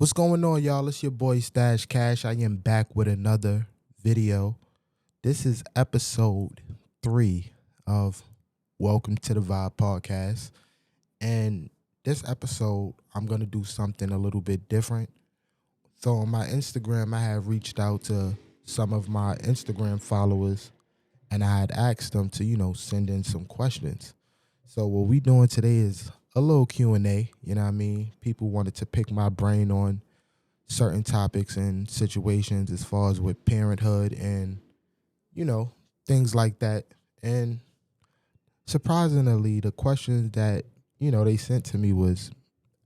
What's going on, y'all? It's your boy Stash Cash. I am back with another video. This is episode 3 of Welcome to the Vibe podcast. And this episode, I'm going to do something a little bit different. So on my Instagram, I have reached out to some of my Instagram followers and I had asked them to, send in some questions. So what we doing today is a little Q&A, you know what I mean? People wanted to pick my brain on certain topics and situations as far as with parenthood and, things like that. And surprisingly, the questions that, they sent to me was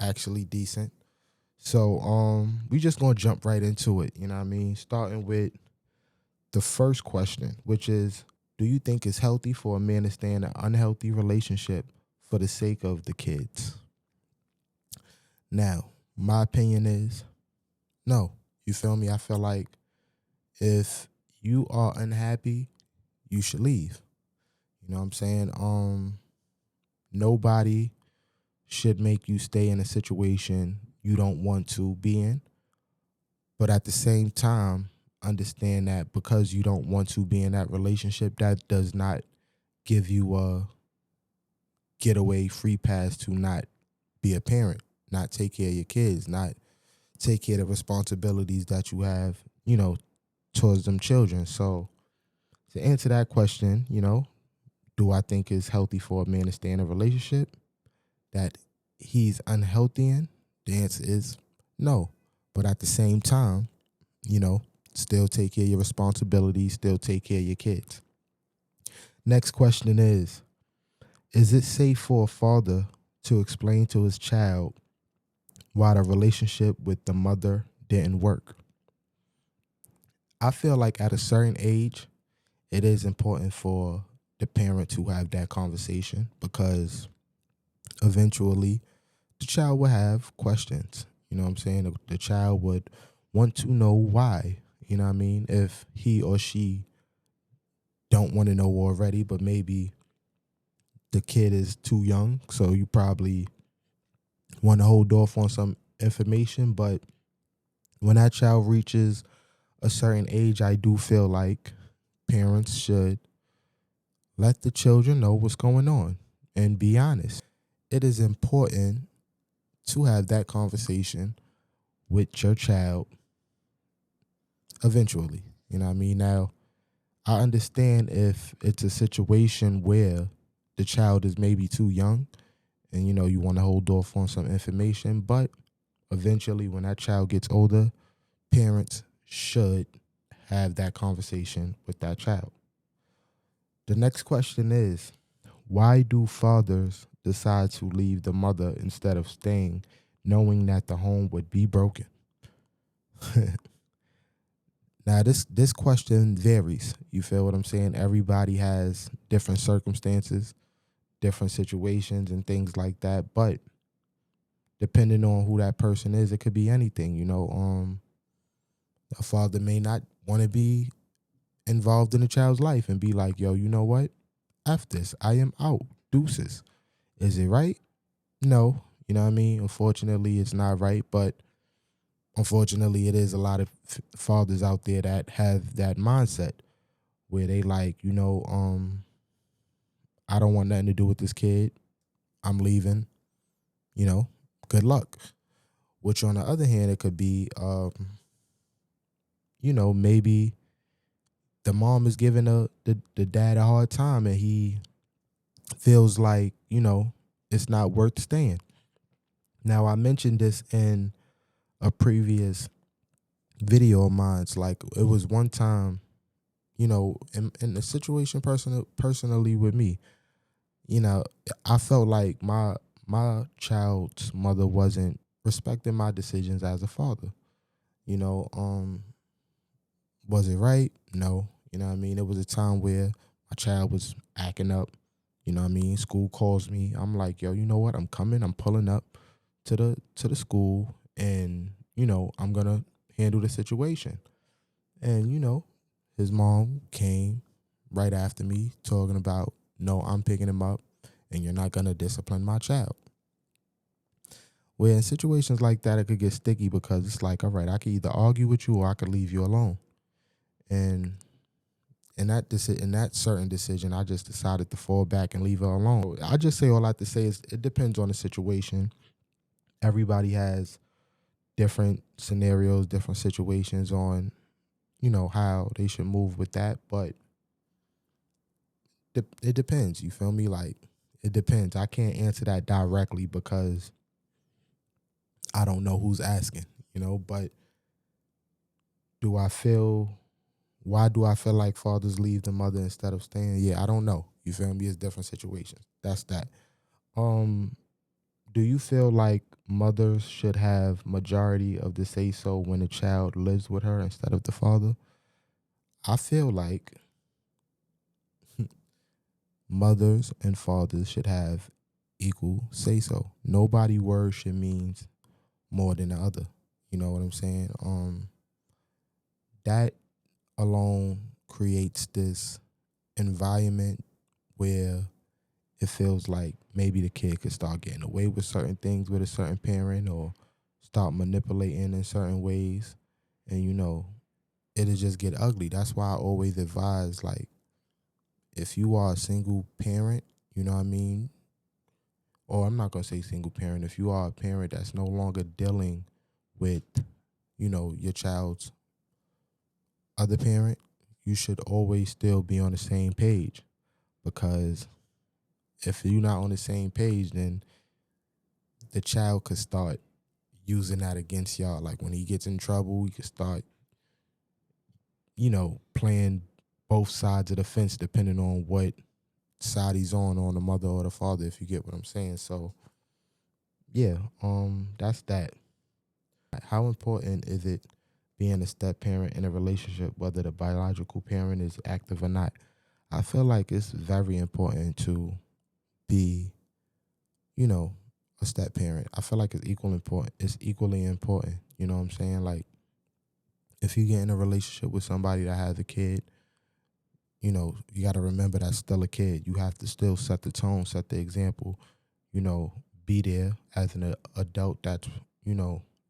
actually decent. So we just gonna jump right into it, you know what I mean? Starting with the first question, which is, do you think it's healthy for a man to stay in an unhealthy relationship for the sake of the kids? Now, my opinion is no. You feel me? I feel like if you are unhappy, you should leave. You know what I'm saying? Nobody should make you stay in a situation you don't want to be in. But at the same time, understand that because you don't want to be in that relationship, that does not give you a getaway free pass to not be a parent, not take care of your kids, not take care of the responsibilities that you have, towards them children. So to answer that question, do I think it's healthy for a man to stay in a relationship that he's unhealthy in? The answer is no. But at the same time, still take care of your responsibilities, still take care of your kids. Next question is it safe for a father to explain to his child why the relationship with the mother didn't work? I feel like at a certain age, it is important for the parent to have that conversation because eventually the child will have questions. You know what I'm saying? The child would want to know why, you know what I mean? If he or she don't want to know already, but maybe the kid is too young, so you probably want to hold off on some information. But when that child reaches a certain age, I do feel like parents should let the children know what's going on and be honest. It is important to have that conversation with your child eventually. You know what I mean? Now, I understand if it's a situation where the child is maybe too young and, you want to hold off on some information, but eventually when that child gets older, parents should have that conversation with that child. The next question is, why do fathers decide to leave the mother instead of staying, knowing that the home would be broken? Now, this question varies. You feel what I'm saying? Everybody has different circumstances, different situations, and things like that. But depending on who that person is, it could be anything. A father may not want to be involved in a child's life and be like, yo, you know what? F this. I am out. Deuces. Is it right? No. You know what I mean? Unfortunately, it's not right. But unfortunately, it is a lot of fathers out there that have that mindset where they like, I don't want nothing to do with this kid. I'm leaving. Good luck. Which on the other hand, it could be, maybe the mom is giving the dad a hard time and he feels like, it's not worth staying. Now, I mentioned this in a previous video of mine. It's like it was one time, in a situation personally with me, I felt like my child's mother wasn't respecting my decisions as a father. Was it right? No. You know what I mean? It was a time where my child was acting up. You know what I mean? School calls me. I'm like, yo, you know what? I'm coming. I'm pulling up to the school and, I'm going to handle the situation. And, his mom came right after me talking about, no, I'm picking him up and you're not going to discipline my child. Where in situations like that, it could get sticky because it's like, all right, I could either argue with you or I could leave you alone. And in that certain decision, I just decided to fall back and leave her alone. I just say all I have to say is it depends on the situation. Everybody has different scenarios, different situations on, how they should move with that. But it depends. You feel me? Like, it depends. I can't answer that directly because I don't know who's asking, but do I feel, why do I feel like fathers leave the mother instead of staying? Yeah, I don't know. You feel me? It's different situations. That's that. Um, do you feel like mothers should have majority of the say so when a child lives with her instead of the father? I feel like mothers and fathers should have equal say so. Nobody word should mean more than the other. You know what I'm saying? That alone creates this environment where it feels like maybe the kid could start getting away with certain things with a certain parent or start manipulating in certain ways. And, it'll just get ugly. That's why I always advise, like, if you are a single parent, you know what I mean? Or I'm not going to say single parent. If you are a parent that's no longer dealing with, your child's other parent, you should always still be on the same page. Because if you're not on the same page, then the child could start using that against y'all. Like when he gets in trouble, he could start, playing both sides of the fence depending on what side he's on the mother or the father, if you get what I'm saying. So yeah, that's that. How important is it being a step parent in a relationship, whether the biological parent is active or not? I feel like it's very important to be, a step parent. I feel like it's equally important. You know what I'm saying? Like if you get in a relationship with somebody that has a kid, you got to remember that's still a kid. You have to still set the tone, set the example, be there as an adult that's,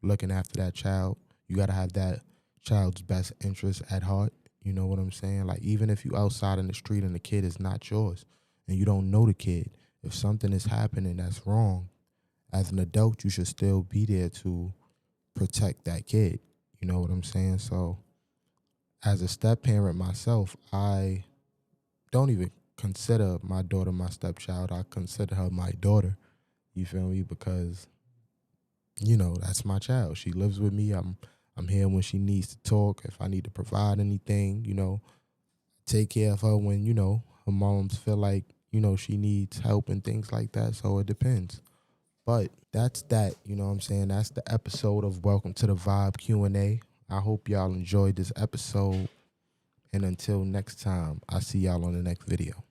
looking after that child. You got to have that child's best interest at heart. You know what I'm saying? Like even if you outside in the street and the kid is not yours and you don't know the kid, if something is happening that's wrong, as an adult, you should still be there to protect that kid. You know what I'm saying? So as a step parent myself, I don't even consider my daughter my stepchild. I consider her my daughter. You feel me? Because, that's my child. She lives with me. I'm here when she needs to talk. If I need to provide anything, take care of her when, her moms feel like, she needs help and things like that. So it depends. But that's that, you know what I'm saying? That's the episode of Welcome to the Vibe Q&A. I hope y'all enjoyed this episode. And until next time, I'll see y'all on the next video.